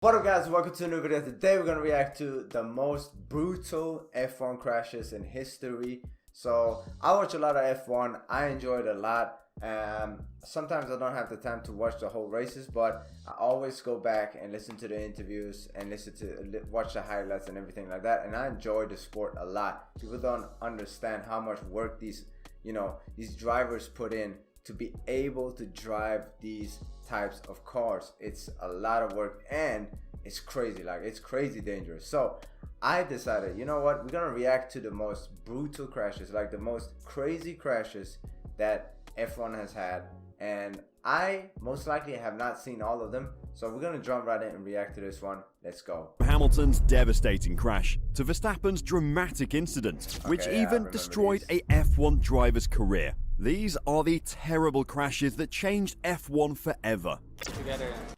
What up guys, welcome to a new video. Today we're going to react to the most brutal F1 crashes in history. So I watch a lot of F1, I enjoy it a lot. Sometimes I don't have the time to watch the whole races, but I always go back and listen to the interviews and watch the highlights and everything like that. And I enjoy the sport a lot. People don't understand how much work these drivers put in to be able to drive these types of cars. It's a lot of work and it's crazy, like it's crazy dangerous. So I decided, you know what, we're gonna react to the most brutal crashes, like the most crazy crashes that F1 has had, and I most likely have not seen all of them, so we're gonna jump right in and react to this one. Let's go. Hamilton's devastating crash to Verstappen's dramatic incident, which even destroyed a F1 driver's career. These are the terrible crashes that changed F1 forever.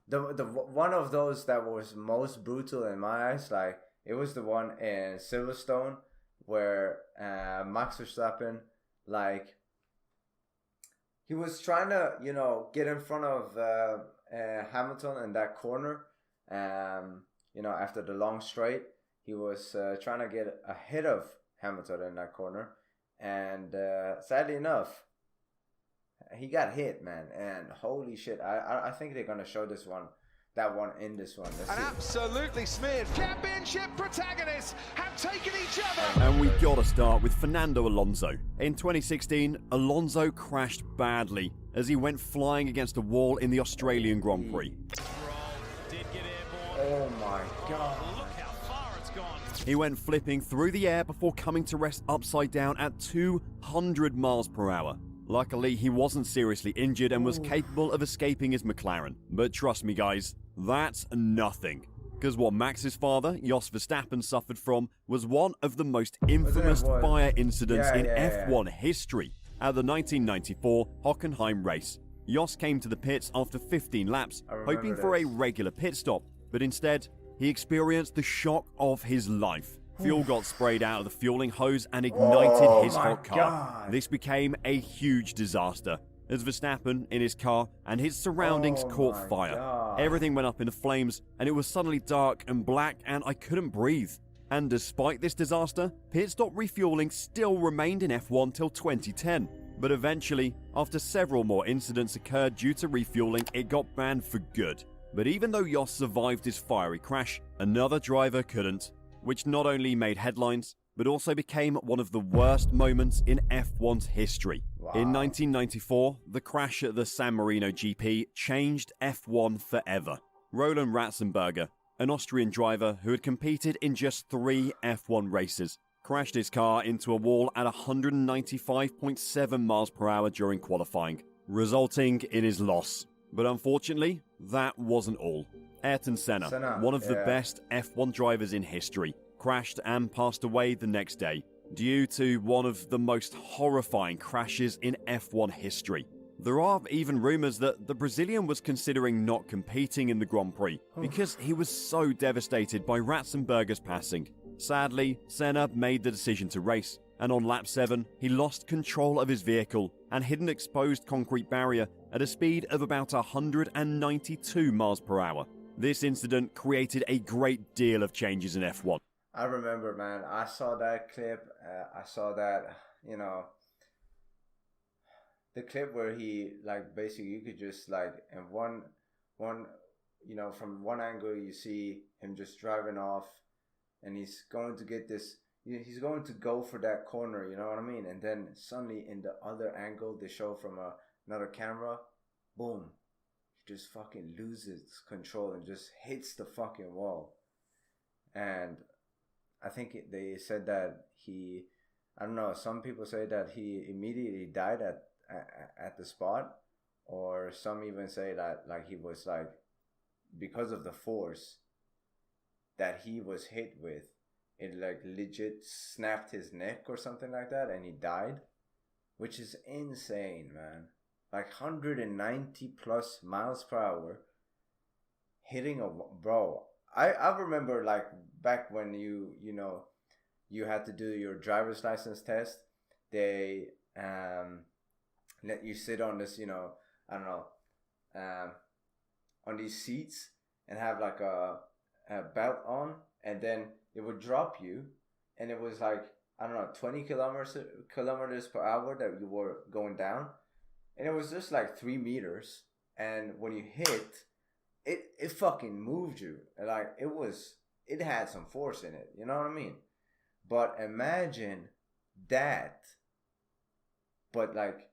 The one of those that was most brutal in my eyes, like it was the one in Silverstone where Max Verstappen, like he was trying to, get in front of Hamilton in that corner. After the long straight, he was trying to get ahead of Hamilton in that corner, and sadly enough, he got hit, man. And holy shit, I think they're gonna show that one in this one. Let's see. Absolutely smeared. Championship protagonists have taken each other. And we gotta start with Fernando Alonso. In 2016, Alonso crashed badly as he went flying against a wall in the Australian Grand Prix. Oh my god. Look how far it's gone. He went flipping through the air before coming to rest upside down at 200 miles per hour. Luckily, he wasn't seriously injured and was capable of escaping his McLaren. But trust me guys, that's nothing. Because what Max's father, Jos Verstappen, suffered from was one of the most infamous fire incidents in F1 history. At the 1994 Hockenheim race, Jos came to the pits after 15 laps, hoping for a regular pit stop. But instead, he experienced the shock of his life. Fuel got sprayed out of the fueling hose and ignited his hot car. This became a huge disaster as Verstappen in his car and his surroundings caught fire. Everything went up into flames and it was suddenly dark and black and I couldn't breathe. And despite this disaster, pit stop refueling still remained in F1 till 2010. But eventually, after several more incidents occurred due to refueling, it got banned for good. But even though Jos survived his fiery crash, another driver couldn't, which not only made headlines, but also became one of the worst moments in F1's history. In 1994, the crash at the San Marino GP changed F1 forever. Roland Ratzenberger, an Austrian driver who had competed in just 3 F1 races, crashed his car into a wall at 195.7 miles per hour during qualifying, resulting in his loss. But unfortunately, that wasn't all. Ayrton Senna, one of the best F1 drivers in history, crashed and passed away the next day due to one of the most horrifying crashes in F1 history. There are even rumors that the Brazilian was considering not competing in the Grand Prix because he was so devastated by Ratzenberger's passing. Sadly, Senna made the decision to race, and on lap 7, he lost control of his vehicle and hit an exposed concrete barrier at a speed of about 192 miles per hour. This incident created a great deal of changes in F1. I remember, man. I saw that clip. I saw that, the clip where he, like, basically you could just, like, in one, from one angle you see him just driving off and he's going to get this, he's going to go for that corner, you know what I mean? And then suddenly in the other angle they show from another camera, boom. Just fucking loses control and just hits the fucking wall. And I think they said that I don't know, some people say that he immediately died at the spot, or some even say that like he was like, because of the force that he was hit with, it like legit snapped his neck or something like that and he died, which is insane, man. Like 190 plus miles per hour hitting bro. I remember like back when you had to do your driver's license test. They let you sit on this, I don't know, on these seats and have like a belt on, and then it would drop you, and it was like, I don't know, 20 kilometers per hour that you were going down, and it was just like 3 meters, and when you hit, it fucking moved you, like it had some force in it, you know what I mean? But imagine that, but like,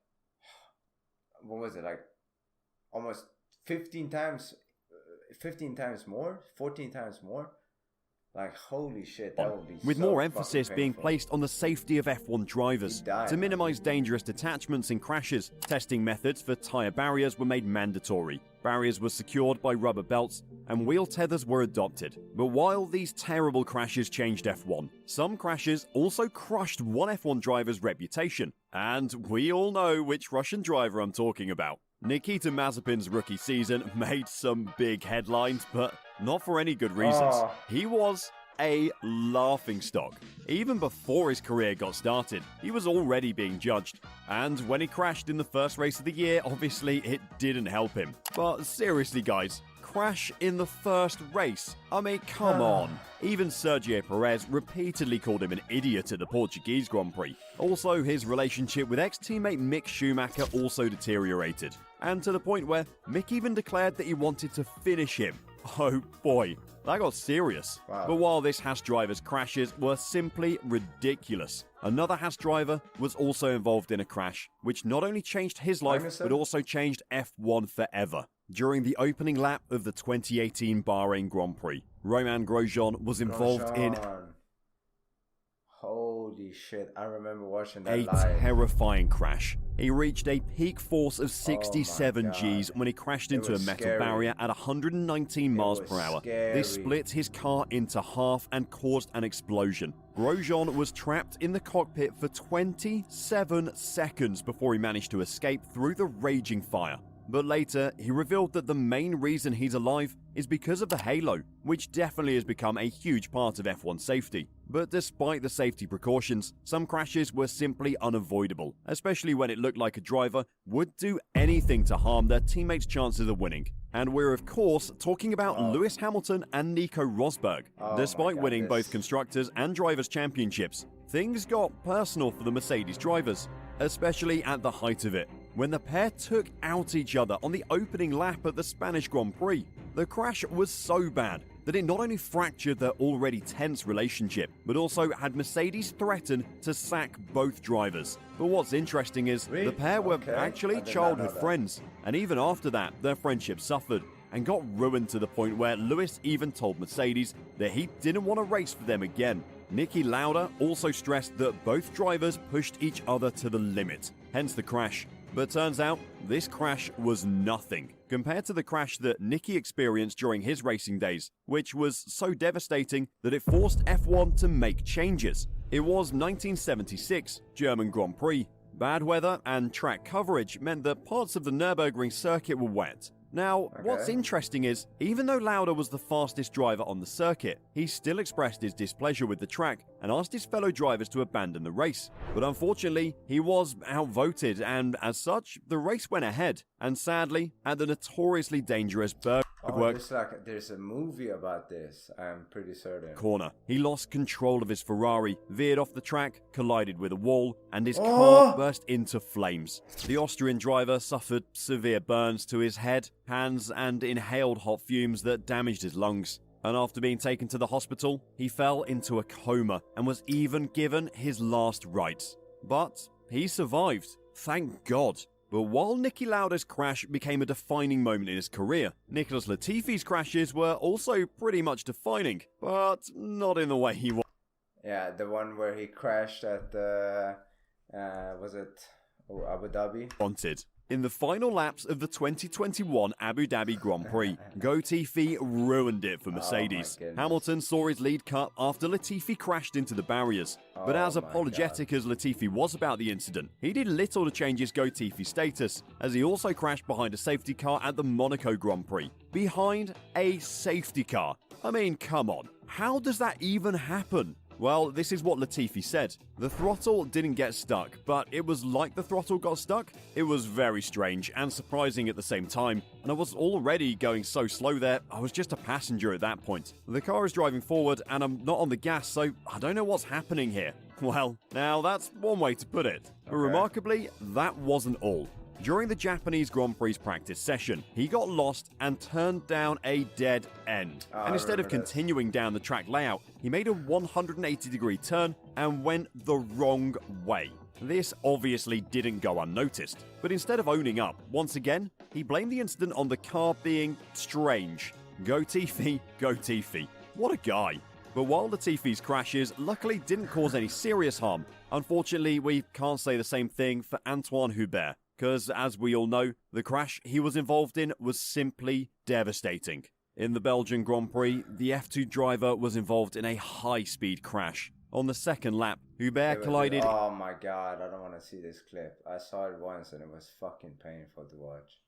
what was it, like almost 15 times more, 14 times more. Like, holy shit, that would be with so more emphasis being painful. placed on the safety of F1 drivers. To minimize dangerous detachments and crashes, testing methods for tyre barriers were made mandatory. Barriers were secured by rubber belts, and wheel tethers were adopted. But while these terrible crashes changed F1, some crashes also crushed one F1 driver's reputation. And we all know which Russian driver I'm talking about. Nikita Mazepin's rookie season made some big headlines, but not for any good reasons. He was a laughingstock. Even before his career got started, he was already being judged. And when he crashed in the first race of the year, obviously it didn't help him. But seriously guys, crash in the first race? I mean, come on. Even Sergio Perez repeatedly called him an idiot at the Portuguese Grand Prix. Also, his relationship with ex-teammate Mick Schumacher also deteriorated. And to the point where Mick even declared that he wanted to finish him. Oh boy, that got serious. Wow. But while this Haas driver's crashes were simply ridiculous, another Haas driver was also involved in a crash, which not only changed his life, but also changed F1 forever. During the opening lap of the 2018 Bahrain Grand Prix, Romain Grosjean was involved in holy shit, I remember watching that a live. terrifying crash. He reached a peak force of 67 Gs when he crashed into a metal barrier at 119 miles per hour. This split his car into half and caused an explosion. Grosjean was trapped in the cockpit for 27 seconds before he managed to escape through the raging fire. But later, he revealed that the main reason he's alive is because of the halo, which definitely has become a huge part of F1 safety. But despite the safety precautions, some crashes were simply unavoidable, especially when it looked like a driver would do anything to harm their teammates' chances of winning. And we're of course talking about Lewis Hamilton and Nico Rosberg. Despite winning both Constructors and Drivers' Championships, things got personal for the Mercedes drivers, especially at the height of it, when the pair took out each other on the opening lap at the Spanish Grand Prix. The crash was so bad that it not only fractured their already tense relationship, but also had Mercedes threaten to sack both drivers. But what's interesting is the pair were actually childhood friends, and even after that, their friendship suffered and got ruined to the point where Lewis even told Mercedes that he didn't want to race for them again. Niki Lauda also stressed that both drivers pushed each other to the limit, hence the crash. But turns out, this crash was nothing compared to the crash that Niki experienced during his racing days, which was so devastating that it forced F1 to make changes. It was 1976, German Grand Prix. Bad weather and track coverage meant that parts of the Nürburgring circuit were wet. Now, what's interesting is, even though Lauda was the fastest driver on the circuit, he still expressed his displeasure with the track and asked his fellow drivers to abandon the race. But unfortunately, he was outvoted, and as such, the race went ahead. And sadly, at the notoriously dangerous there's a movie about this, I'm pretty certain. Corner, he lost control of his Ferrari, veered off the track, collided with a wall, and his car burst into flames. The Austrian driver suffered severe burns to his head, hands, and inhaled hot fumes that damaged his lungs. And after being taken to the hospital, he fell into a coma and was even given his last rites. But he survived, thank God. But while Niki Lauda's crash became a defining moment in his career, Nicholas Latifi's crashes were also pretty much defining, but not in the way he wanted. Yeah, the one where he crashed at Abu Dhabi? In the final laps of the 2021 Abu Dhabi Grand Prix, Latifi ruined it for Mercedes. Hamilton saw his lead cut after Latifi crashed into the barriers. But as apologetic as Latifi was about the incident, he did little to change his Latifi status, as he also crashed behind a safety car at the Monaco Grand Prix. Behind a safety car. I mean, come on. How does that even happen? Well, this is what Latifi said. The throttle didn't get stuck, but it was like the throttle got stuck. It was very strange and surprising at the same time, and I was already going so slow there, I was just a passenger at that point. The car is driving forward and I'm not on the gas, so I don't know what's happening here. Well, now that's one way to put it. But remarkably, that wasn't all. During the Japanese Grand Prix practice session, he got lost and turned down a dead end. And instead of continuing down the track layout, he made a 180-degree turn and went the wrong way. This obviously didn't go unnoticed, but instead of owning up, once again, he blamed the incident on the car being strange. Go Tiffy, go Tiffy. What a guy. But while Latifi's crashes luckily didn't cause any serious harm, unfortunately we can't say the same thing for Antoine Hubert. Because, as we all know, the crash he was involved in was simply devastating. In the Belgian Grand Prix, the F2 driver was involved in a high-speed crash. On the second lap, Hubert collided... Oh my god, I don't want to see this clip. I saw it once and it was fucking painful to watch.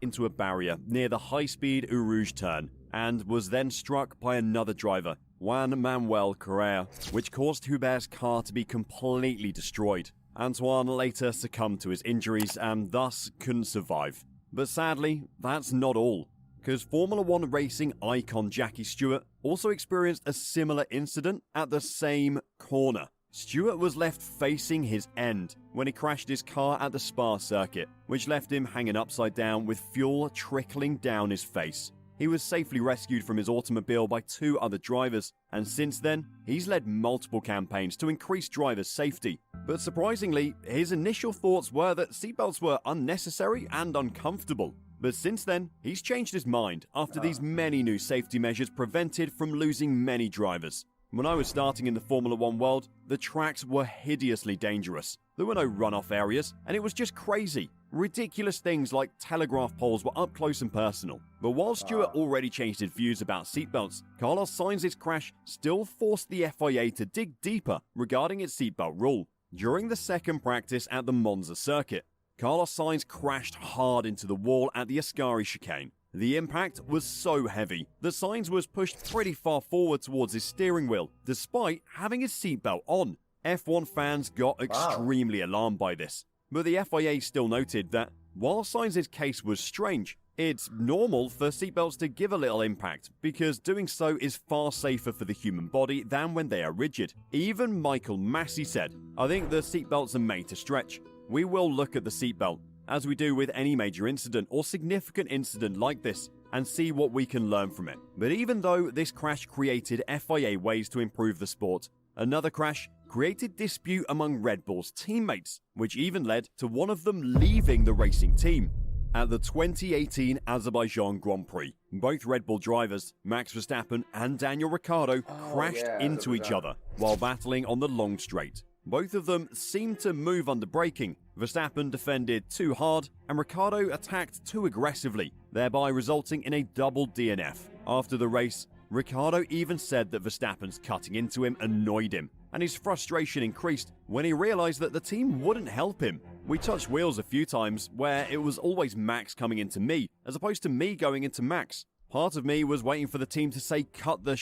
...into a barrier near the high-speed Eau Rouge turn, and was then struck by another driver, Juan Manuel Correa, which caused Hubert's car to be completely destroyed. Antoine later succumbed to his injuries and thus couldn't survive. But sadly, that's not all, because Formula One racing icon Jackie Stewart also experienced a similar incident at the same corner. Stewart was left facing his end when he crashed his car at the Spa circuit, which left him hanging upside down with fuel trickling down his face. He was safely rescued from his automobile by 2 other drivers, and since then, he's led multiple campaigns to increase drivers' safety. But surprisingly, his initial thoughts were that seatbelts were unnecessary and uncomfortable. But since then, he's changed his mind after these many new safety measures prevented from losing many drivers. When I was starting in the Formula One world, the tracks were hideously dangerous. There were no runoff areas, and it was just crazy. Ridiculous things like telegraph poles were up close and personal. But while Stewart already changed his views about seatbelts, Carlos Sainz's crash still forced the FIA to dig deeper regarding its seatbelt rule. During the second practice at the Monza circuit, Carlos Sainz crashed hard into the wall at the Ascari chicane. The impact was so heavy that Sainz was pushed pretty far forward towards his steering wheel, despite having his seatbelt on. F1 fans got extremely alarmed by this, but the FIA still noted that while Sainz's case was strange, it's normal for seatbelts to give a little impact because doing so is far safer for the human body than when they are rigid. Even Michael Massey said, "I think the seatbelts are made to stretch. We will look at the seatbelt, as we do with any major incident or significant incident like this, and see what we can learn from it." But even though this crash created FIA ways to improve the sport, another crash created dispute among Red Bull's teammates, which even led to one of them leaving the racing team. At the 2018 Azerbaijan Grand Prix, both Red Bull drivers, Max Verstappen and Daniel Ricciardo, crashed into each other while battling on the long straight. Both of them seemed to move under braking. Verstappen defended too hard, and Ricciardo attacked too aggressively, thereby resulting in a double DNF. After the race, Ricciardo even said that Verstappen's cutting into him annoyed him, and his frustration increased when he realized that the team wouldn't help him. We touched wheels a few times where it was always Max coming into me, as opposed to me going into Max. Part of me was waiting for the team to say cut the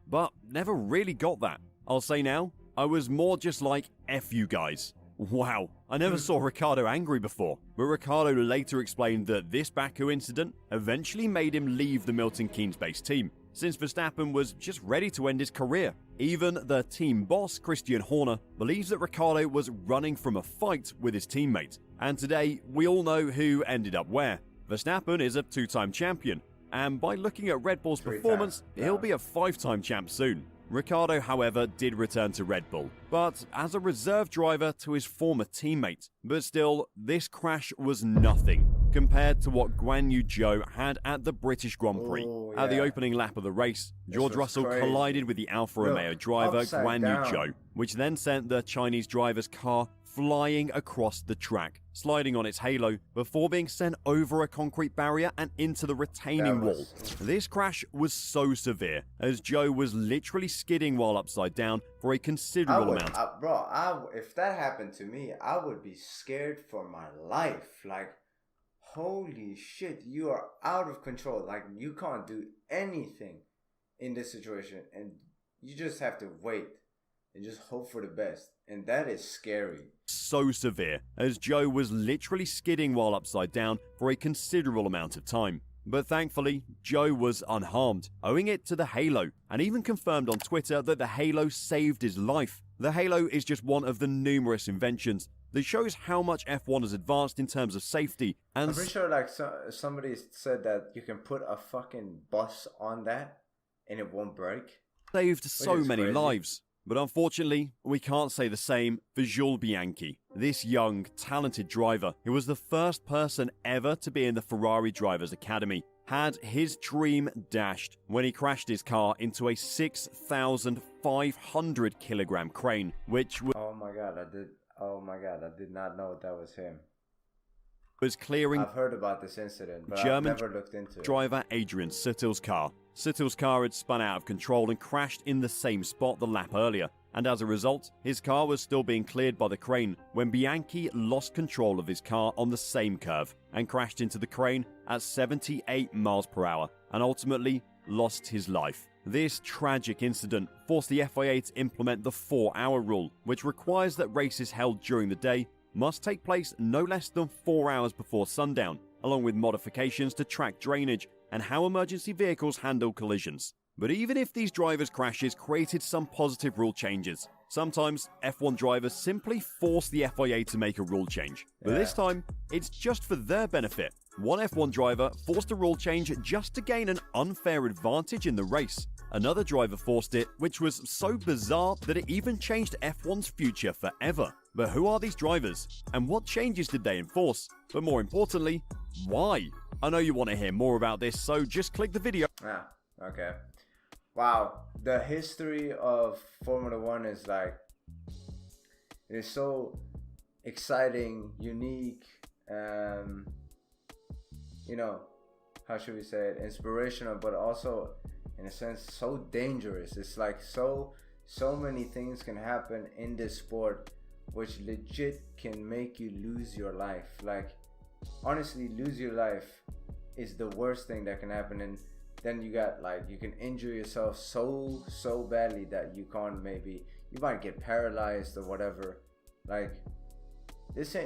but never really got that. I'll say now, I was more just like, F you guys. Wow, I never saw Ricciardo angry before, but Ricciardo later explained that this Baku incident eventually made him leave the Milton Keynes-based team, since Verstappen was just ready to end his career. Even the team boss, Christian Horner, believes that Ricciardo was running from a fight with his teammate. And today, we all know who ended up where. Verstappen is a 2-time champion, and by looking at Red Bull's performance, he'll be a 5-time champ soon. Ricciardo, however, did return to Red Bull, but as a reserve driver to his former teammate. But still, this crash was nothing compared to what Guan Yu Zhou had at the British Grand Prix. At the opening lap of the race, George Russell collided with the Alfa Romeo driver Guan Yu Zhou, which then sent the Chinese driver's car flying across the track, sliding on its halo before being sent over a concrete barrier and into the retaining wall. This crash was so severe, as Zhou was literally skidding while upside down for a considerable amount. If that happened to me, I would be scared for my life. Like, holy shit, you are out of control. Like, you can't do anything in this situation. And you just have to wait and just hope for the best. And that is scary. So severe, as Joe was literally skidding while upside down for a considerable amount of time. But thankfully, Joe was unharmed, owing it to the halo, and even confirmed on Twitter that the halo saved his life. The halo is just one of the numerous inventions that shows how much F1 has advanced in terms of safety. And I'm pretty sure like somebody said that you can put a fucking bus on that and it won't break. Saved so many crazy. lives. But unfortunately, we can't say the same for Jules Bianchi, this young, talented driver who was the first person ever to be in the Ferrari Drivers Academy, had his dream dashed when he crashed his car into a 6,500 kilogram crane, which Oh my god, I did not know that was him. was clearing I've heard about this incident, but German I've never looked into it. driver Adrian Sittel's car. Sittel's car had spun out of control and crashed in the same spot the lap earlier, and as a result, his car was still being cleared by the crane when Bianchi lost control of his car on the same curve and crashed into the crane at 78 miles per hour and ultimately lost his life. This tragic incident forced the FIA to implement the 4-hour rule, which requires that races held during the day must take place no less than 4 hours before sundown, along with modifications to track drainage and how emergency vehicles handle collisions. But even if these drivers' crashes created some positive rule changes, sometimes F1 drivers simply force the FIA to make a rule change. But this time, it's just for their benefit. One F1 driver forced a rule change just to gain an unfair advantage in the race. Another driver forced it, which was so bizarre that it even changed F1's future forever. But who are these drivers? And what changes did they enforce? But more importantly, why? I know you want to hear more about this, so just click the video. Ah, okay. Wow, the history of Formula One is like, it is so exciting, unique, you know, how should we say it, inspirational, but also in a sense so dangerous. It's like so many things can happen in this sport which legit can make you lose your life. Like, honestly, lose your life is the worst thing that can happen. And then you got like, you can injure yourself so badly that you can't, maybe you might get paralyzed or whatever. Like, this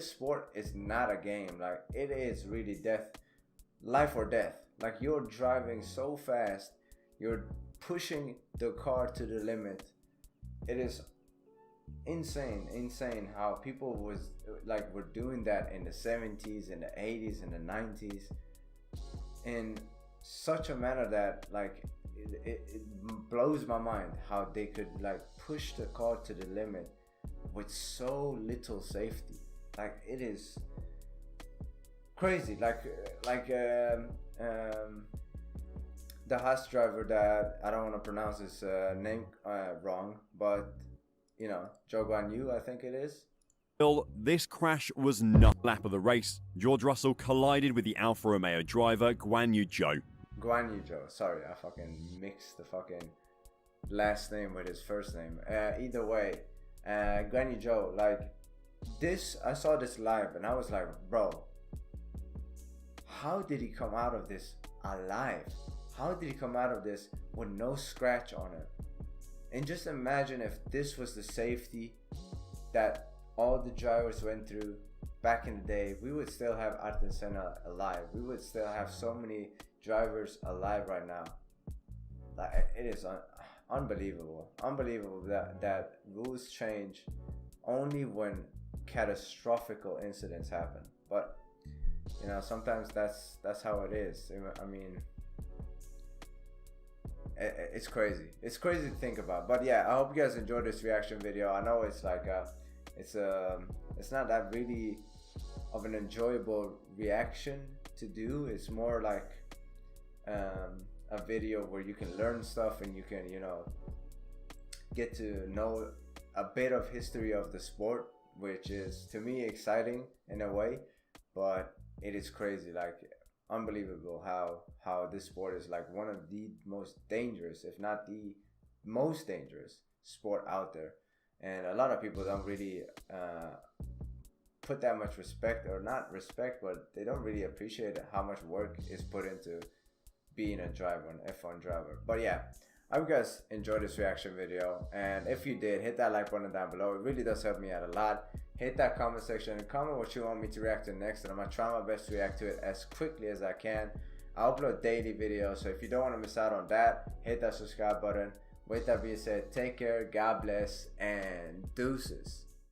sport is not a game. Like, it is really life or death. Like, you're driving so fast, you're pushing the car to the limit. It is insane how people were doing that in the 70s, in the 80s, in the 90s, in such a manner that like it blows my mind how they could like push the car to the limit with so little safety. Like, it is crazy. The Haas driver that I don't want to pronounce his name wrong, but you know, Zhou Guanyu, I think it is. Well, this crash was not the lap of the race. George Russell collided with the Alfa Romeo driver Guan Yu Zhou. Guan Yu Zhou. Sorry, I fucking mixed the fucking last name with his first name. Either way, Guan Yu Zhou, like this, I saw this live and I was like, bro, how did he come out of this alive? How did he come out of this with no scratch on it? And just imagine if this was the safety that all the drivers went through back in the day, we would still have Ayrton Senna alive. We would still have so many drivers alive right now. Like, it is unbelievable that rules change only when catastrophical incidents happen. But you know, sometimes that's how it is. I mean, it's crazy. It's crazy to think about. But yeah, I hope you guys enjoyed this reaction video. I know it's like it's not that really of an enjoyable reaction to do. It's more like a video where you can learn stuff and you can, you know, get to know a bit of history of the sport, which is to me exciting in a way, but it is crazy, like unbelievable how this sport is like one of the most dangerous, if not the most dangerous sport out there. And a lot of people don't really put that much respect, or not respect, but they don't really appreciate how much work is put into being a driver, an F1 driver. But yeah, I hope you guys enjoyed this reaction video, and if you did, hit that like button down below. It really does help me out a lot. Hit that comment section and comment what you want me to react to next, and I'm gonna try my best to react to it as quickly as I can. I upload daily videos, so if you don't want to miss out on that, hit that subscribe button. With that being said, take care, God bless, and deuces.